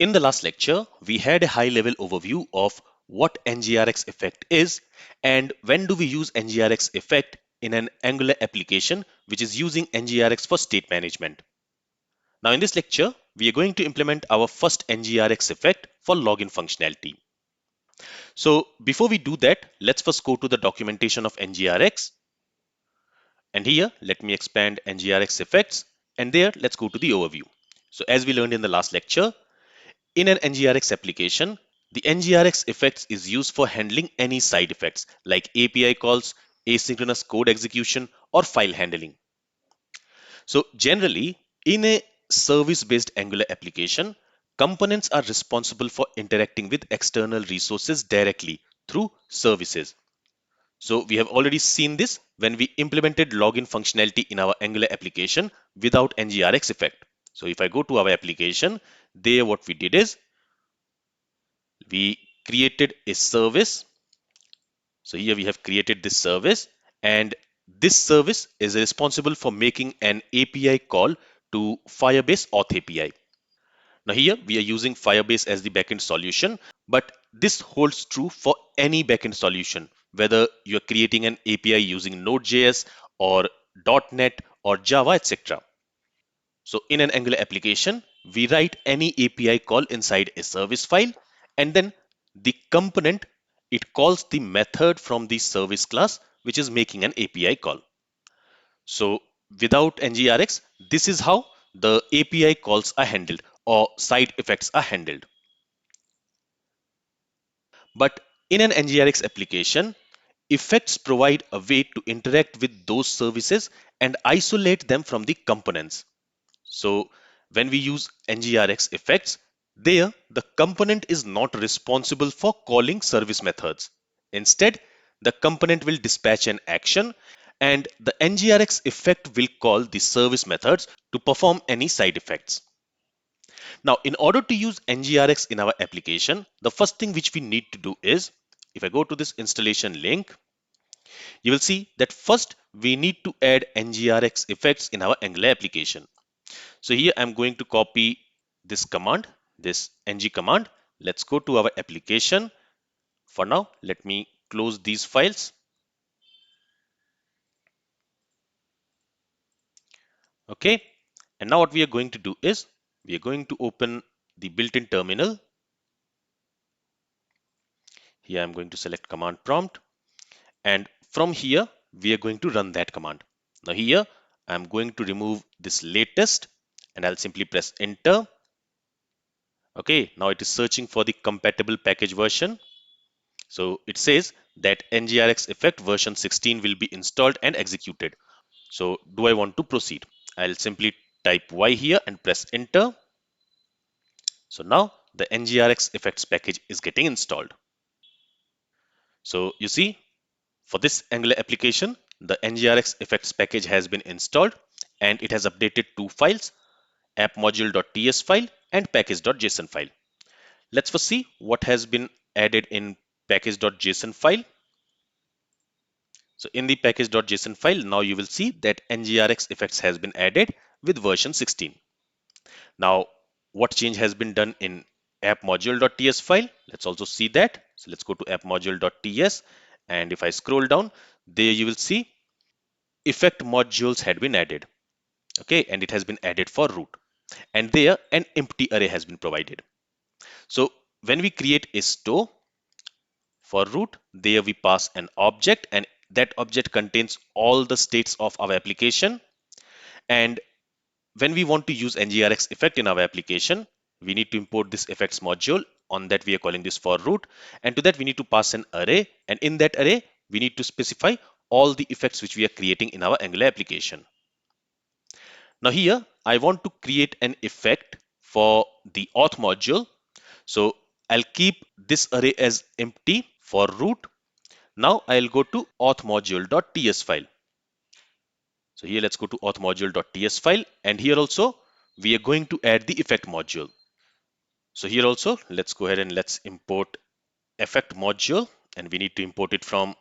In the last lecture, we had a high-level overview of what NgRx Effect is and when do we use NgRx Effect in an Angular application which is using NgRx for state management. Now in this lecture, we are going to implement our first NgRx Effect for login functionality. So before we do that, let's first go to the documentation of NgRx. And here, let me expand NgRx Effects, and there, let's go to the overview. So as we learned in the last lecture, in an NgRx application, the NgRx effects is used for handling any side effects like API calls, asynchronous code execution, or file handling. So generally, in a service-based Angular application, components are responsible for interacting with external resources directly through services. So we have already seen this when we implemented login functionality in our Angular application without NgRx effect. So if I go to our application, there what we did is we created a service. So here we have created this service, and this service is responsible for making an API call to Firebase Auth API. Now here we are using Firebase as the backend solution, but this holds true for any backend solution, whether you're creating an API using Node.js or .NET or Java, etc. So in an Angular application, we write any API call inside a service file, and then the component, it calls the method from the service class which is making an API call. So without NgRx, this is how the API calls are handled or side effects are handled. But in an NgRx application, effects provide a way to interact with those services and isolate them from the components. So when we use NgRx effects, there the component is not responsible for calling service methods. Instead, the component will dispatch an action and the NgRx effect will call the service methods to perform any side effects. Now, in order to use NgRx in our application, the first thing which we need to do is, if I go to this installation link, you will see that first we need to add NgRx effects in our Angular application. So here I'm going to copy this command, this ng command. Let's go to our application. For now, let me close these files. Okay. And now what we are going to do is we are going to open the built-in terminal. Here I'm going to select command prompt. And from here, we are going to run that command. Now here, I'm going to remove this latest and I'll simply press enter. Okay, now it is searching for the compatible package version. So it says that NgRx Effect version 16 will be installed and executed. So do I want to proceed? I'll simply type Y here and press enter. So now the NgRx Effects package is getting installed. So you see, for this Angular application, the NgRx Effects package has been installed and it has updated two files, AppModule.ts file and package.json file. Let's first see what has been added in package.json file. So in the package.json file, now you will see that NgRx effects has been added with version 16. Now, what change has been done in appmodule.ts file? Let's also see that. So let's go to appmodule.ts, and if I scroll down, there you will see effect modules had been added. Okay, and it has been added for root. And there an empty array has been provided. So when we create a store for root, there we pass an object and that object contains all the states of our application. And when we want to use NgRx effect in our application, we need to import this effects module. On that, we are calling this for root. And to that, we need to pass an array. And in that array, we need to specify all the effects which we are creating in our Angular application. Now here, I want to create an effect for the auth module. So I'll keep this array as empty for root. Now I'll go to auth.module.ts file. So here let's go to auth.module.ts file, and here also we are going to add the effect module. So here also let's go ahead and let's import effect module, and we need to import it from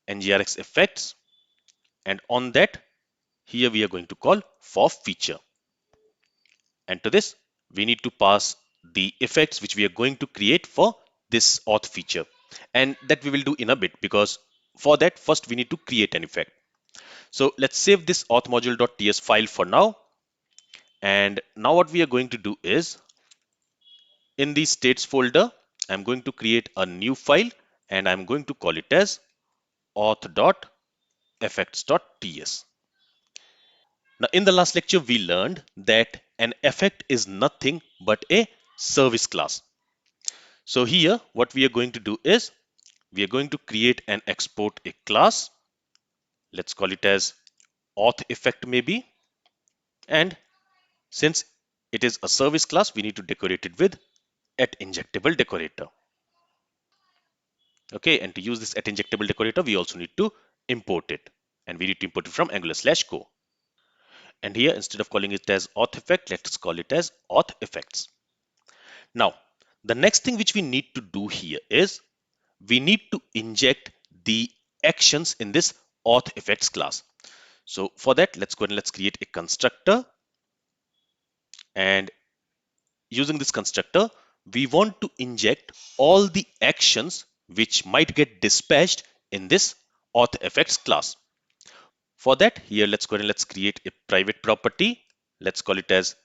NgRx Effects, and on that here we are going to call forFeature, and to this we need to pass the effects which we are going to create for this auth feature, and that we will do in a bit, because for that first we need to create an effect. So let's save this auth.module.ts file for now. And now what we are going to do is, in the states folder, I'm going to create a new file and I'm going to call it as auth.effects.ts. Now, in the last lecture, we learned that an effect is nothing but a service class. So here, what we are going to do is, we are going to create and export a class. Let's call it as authEffect maybe. And since it is a service class, we need to decorate it with @injectable decorator. Okay, and to use this @injectable decorator, we also need to import it. And we need to import it from Angular/co. And here, instead of calling it as authEffect, let's auth it as authEffects. Now, the next thing which we need to do here is, we need to inject the actions in this authEffects class. So for that, let's go and let's create a constructor. And using this constructor, we want to inject all the actions which might get dispatched in this authEffects class. For that, here let's go and let's create a private property. Let's call it as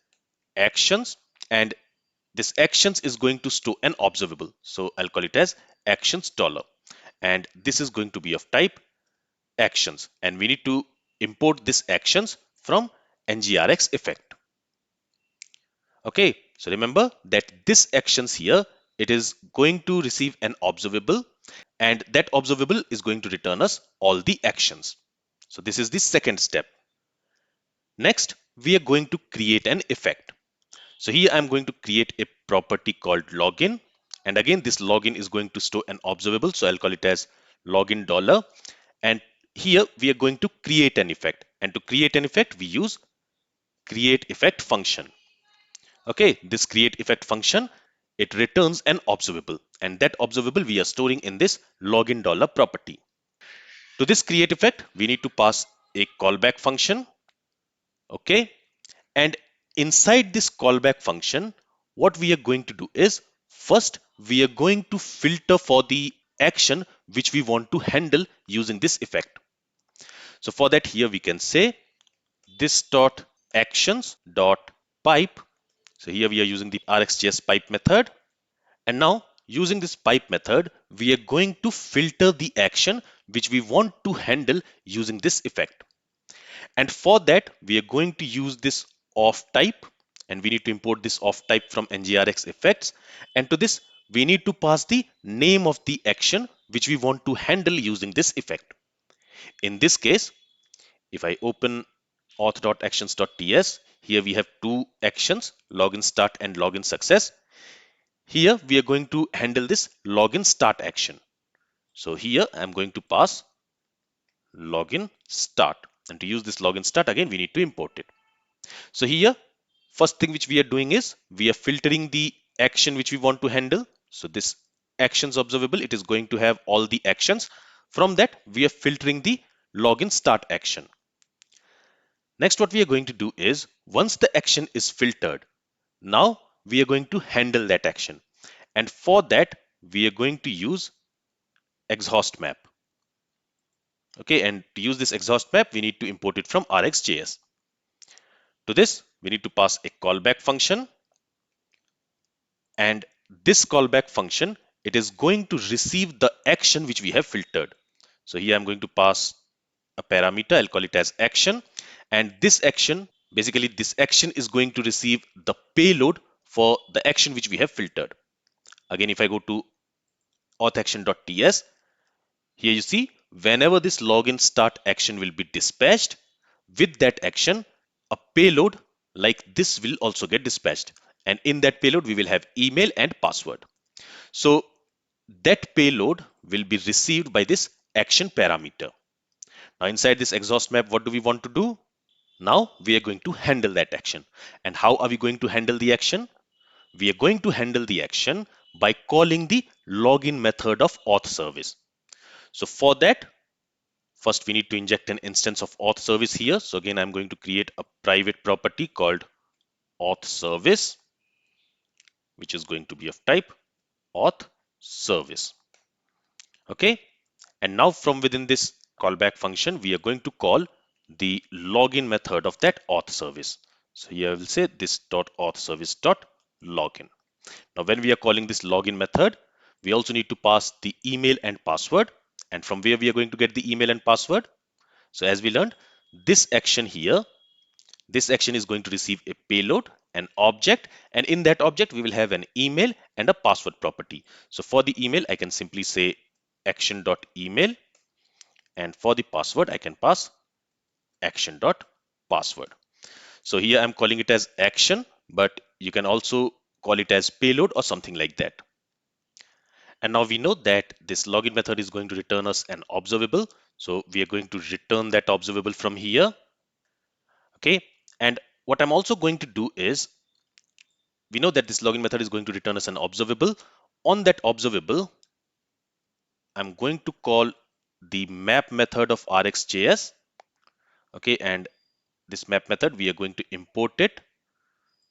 actions, and this actions is going to store an observable. So I'll call it as actions dollar, and this is going to be of type actions, and we need to import this actions from NgRx Effect. Okay, so remember that this actions here, it is going to receive an observable, and that observable is going to return us all the actions. So this is the second step. Next, we are going to create an effect. So here I'm going to create a property called login, and again this login is going to store an observable, so I'll call it as login dollar. And here we are going to create an effect, and to create an effect we use createEffect function. Okay, this createEffect function, it returns an observable, and that observable we are storing in this login dollar property. To this createEffect, we need to pass a callback function. Okay, and inside this callback function, what we are going to do is, first we are going to filter for the action which we want to handle using this effect. So for that, here we can say this dot actions dot pipe. So here we are using the RxJS pipe method, and now using this pipe method, we are going to filter the action which we want to handle using this effect. And for that, we are going to use this ofType, and we need to import this ofType from NgRx Effects. And to this, we need to pass the name of the action which we want to handle using this effect. In this case, if I open auth.actions.ts, here we have two actions, login start and login success. Here we are going to handle this login start action. So here I'm going to pass login start, and to use this login start, again we need to import it. So here, first thing which we are doing is, we are filtering the action which we want to handle. So this actions observable, it is going to have all the actions. From that, we are filtering the login start action. Next, what we are going to do is, once the action is filtered, now we are going to handle that action. And for that, we are going to use exhaustMap. Okay, and to use this exhaustMap, we need to import it from RxJS. To this, we need to pass a callback function, and this callback function, it is going to receive the action which we have filtered. So here I'm going to pass a parameter, I'll call it as action, and this action, basically this action is going to receive the payload for the action which we have filtered. Again, if I go to authAction.ts, here you see, whenever this login start action will be dispatched, with that action, a payload like this will also get dispatched. And in that payload, we will have email and password. So that payload will be received by this action parameter. Now inside this exhaust map, what do we want to do? Now we are going to handle that action. And how are we going to handle the action? We are going to handle the action by calling the login method of auth service. So for that, first we need to inject an instance of auth service here. So again, I'm going to create a private property called auth service. which is going to be of type auth service. Okay, and now from within this callback function, we are going to call the login method of that auth service. So here I will say this dot auth service dot login. Now when we are calling this login method, we also need to pass the email and password. And from where we are going to get the email and password? So as we learned, this action here, this action is going to receive a payload, an object, and in that object we will have an email and a password property. So for the email, I can simply say action.email, and for the password, I can pass action.password. So here I'm calling it as action, but you can also call it as payload or something like that. And now we know that this login method is going to return us an observable. So we are going to return that observable from here. Okay. And what I'm also going to do is, we know that this login method is going to return us an observable. On that observable, I'm going to call the map method of RxJS. Okay. And this map method, we are going to import it.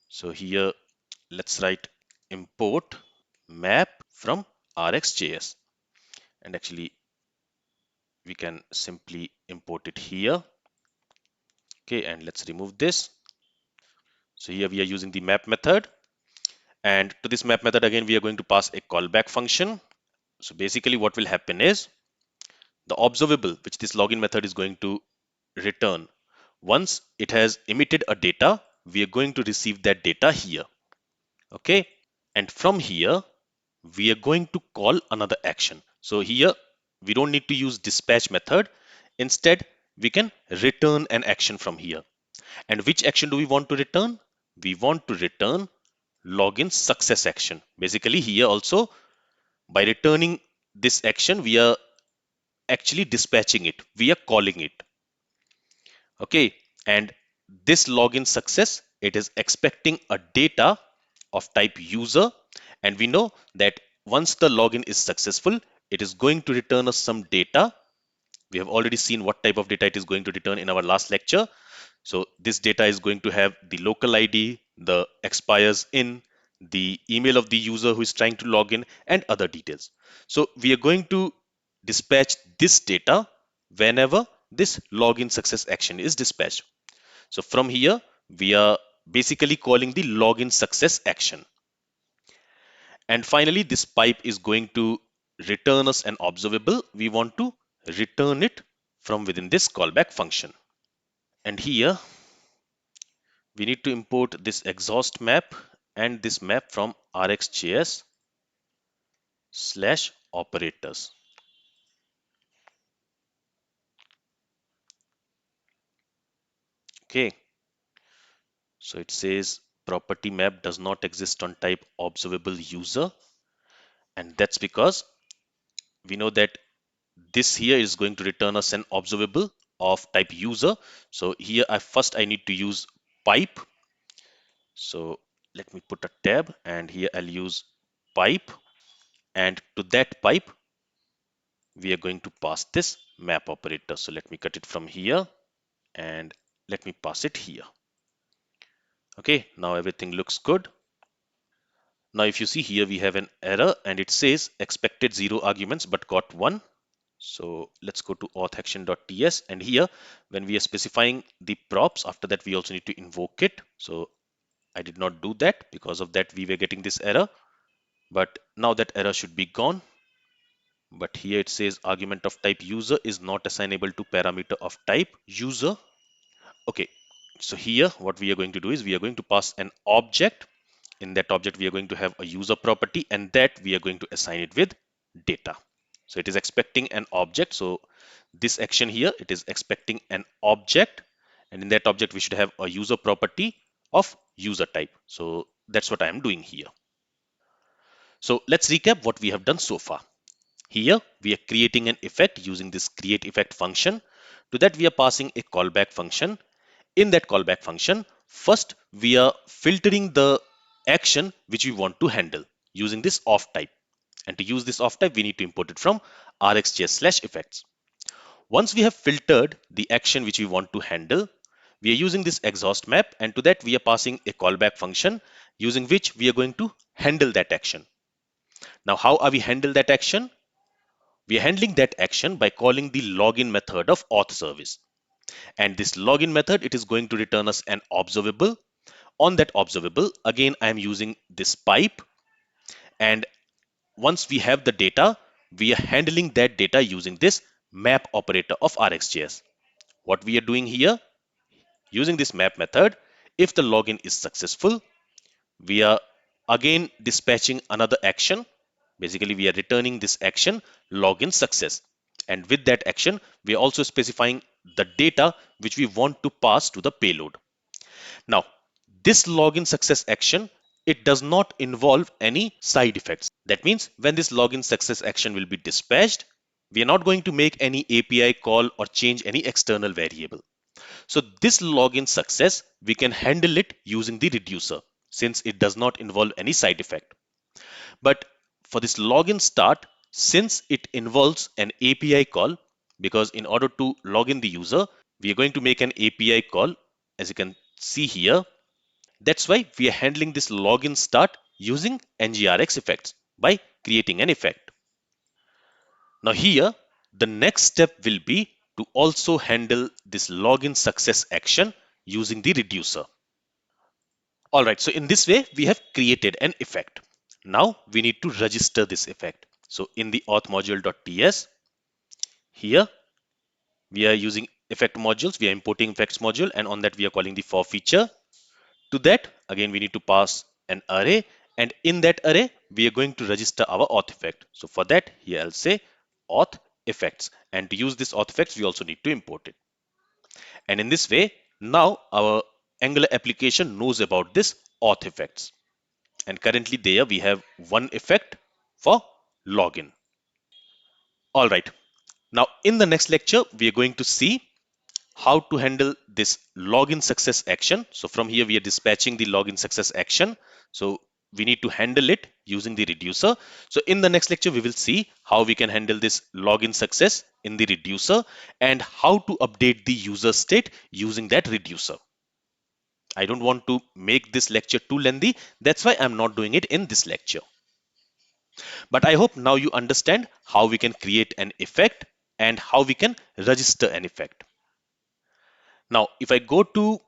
So here, let's write import map from RxJS. And actually, we can simply import it here. Okay, and let's remove this. So here we are using the map method. And to this map method, again, we are going to pass a callback function. So basically what will happen is the observable which this login method is going to return. Once it has emitted a data, we are going to receive that data here. Okay. And from here, we are going to call another action. So here we don't need to use dispatch method. Instead, we can return an action from here. And which action do we want to return? We want to return login success action. Basically here also, by returning this action, we are actually dispatching it. We are calling it. Okay. And this login success, it is expecting a data of type user. And we know that once the login is successful, it is going to return us some data. We have already seen what type of data it is going to return in our last lecture. So this data is going to have the local ID, the expires in, the email of the user who is trying to log in, and other details. So we are going to dispatch this data whenever this login success action is dispatched. So from here, we are basically calling the login success action. And finally, this pipe is going to return us an observable. We want to return it from within this callback function. And here we need to import this exhaust map and this map from rxjs/operators. Okay, so it says property map does not exist on type observable user, and that's because we know that this here is going to return us an observable of type user. So here I need to use pipe. So let me put a tab, and here I'll use pipe, and to that pipe we are going to pass this map operator. So let me cut it from here and let me pass it here. Okay, now everything looks good. Now if you see here, we have an error and it says expected 0 arguments but got 1. So let's go to auth.action.ts, and here when we are specifying the props, after that we also need to invoke it. So I did not do that. Because of that we were getting this error, but now that error should be gone. But here it says argument of type user is not assignable to parameter of type user. Okay, so here what we are going to do is we are going to pass an object. In that object we are going to have a user property, and that we are going to assign it with data. So it is expecting an object. So this action here, it is expecting an object, and in that object we should have a user property of user type. So that's what I am doing here. So let's recap what we have done so far. Here we are creating an effect using this createEffect function. To that we are passing a callback function. In that callback function, first we are filtering the action which we want to handle using this ofType. And to use this ofType, we need to import it from rxjs/effects. Once we have filtered the action which we want to handle, we are using this exhaust map, and to that we are passing a callback function using which we are going to handle that action. Now, how are we handle that action? We are handling that action by calling the login method of auth service. And this login method, it is going to return us an observable. On that observable, again, I am using this pipe. And once we have the data, we are handling that data using this map operator of RxJS. What we are doing here, using this map method, if the login is successful, we are again dispatching another action. Basically, we are returning this action login success. And with that action, we are also specifying the data which we want to pass to the payload. Now, this login success action, it does not involve any side effects. That means when this login success action will be dispatched, we are not going to make any API call or change any external variable. So this login success, we can handle it using the reducer since it does not involve any side effect. But for this login start, since it involves an API call, because in order to log in the user, we are going to make an API call, as you can see here. That's why we are handling this login start using NgRx Effects by creating an effect. Now here, the next step will be to also handle this login success action using the reducer. All right, so in this way, we have created an effect. Now we need to register this effect. So in the auth.module.ts, here we are using effect modules. We are importing effects module, and on that we are calling the forFeature. To that, again, we need to pass an array, and in that array, we are going to register our auth effect. So for that, here I'll say auth effects, and to use this auth effects, we also need to import it. And in this way, now our Angular application knows about this auth effects. And currently there we have one effect for login. All right. Now in the next lecture, we are going to see how to handle this login success action. So from here, we are dispatching the login success action. So we need to handle it using the reducer. So in the next lecture, we will see how we can handle this login success in the reducer and how to update the user state using that reducer. I don't want to make this lecture too lengthy. That's why I'm not doing it in this lecture. But I hope now you understand how we can create an effect and how we can register an effect. Now, if I go to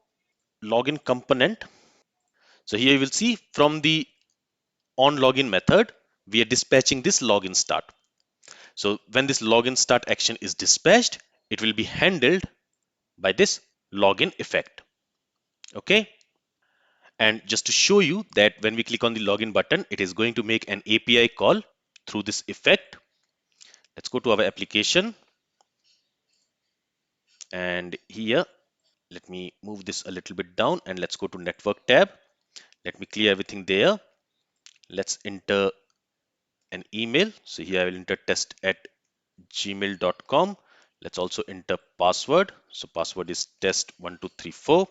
login component, so here you will see from the onLogin method, we are dispatching this login start. So when this login start action is dispatched, it will be handled by this login effect. Okay. And just to show you that when we click on the login button, it is going to make an API call through this effect. Let's go to our application. And here, let me move this a little bit down and let's go to network tab. Let me clear everything there. Let's enter an email. So here I will enter test@gmail.com. Let's also enter password. So password is test1234.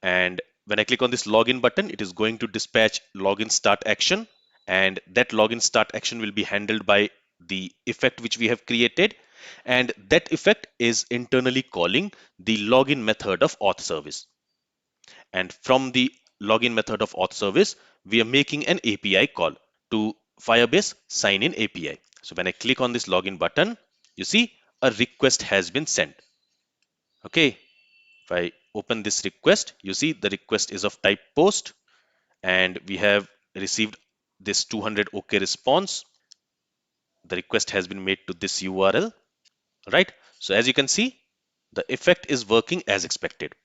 And when I click on this login button, it is going to dispatch login start action. And that login start action will be handled by the effect which we have created. And that effect is internally calling the login method of auth service. And from the login method of auth service, we are making an API call to Firebase sign in API. So when I click on this login button, you see a request has been sent. Okay, if I open this request, you see the request is of type post and we have received this 200 OK response. The request has been made to this URL, right? So as you can see, the effect is working as expected.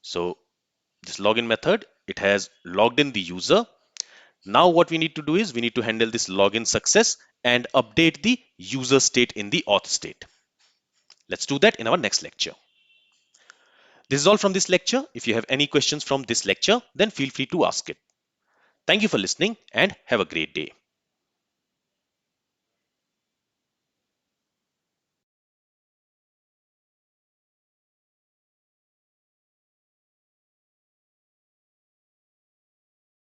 So this login method, it has logged in the user. Now what we need to do is we need to handle this login success and update the user state in the auth state. Let's do that in our next lecture. This is all from this lecture. If you have any questions from this lecture, then feel free to ask it. Thank you for listening and have a great day.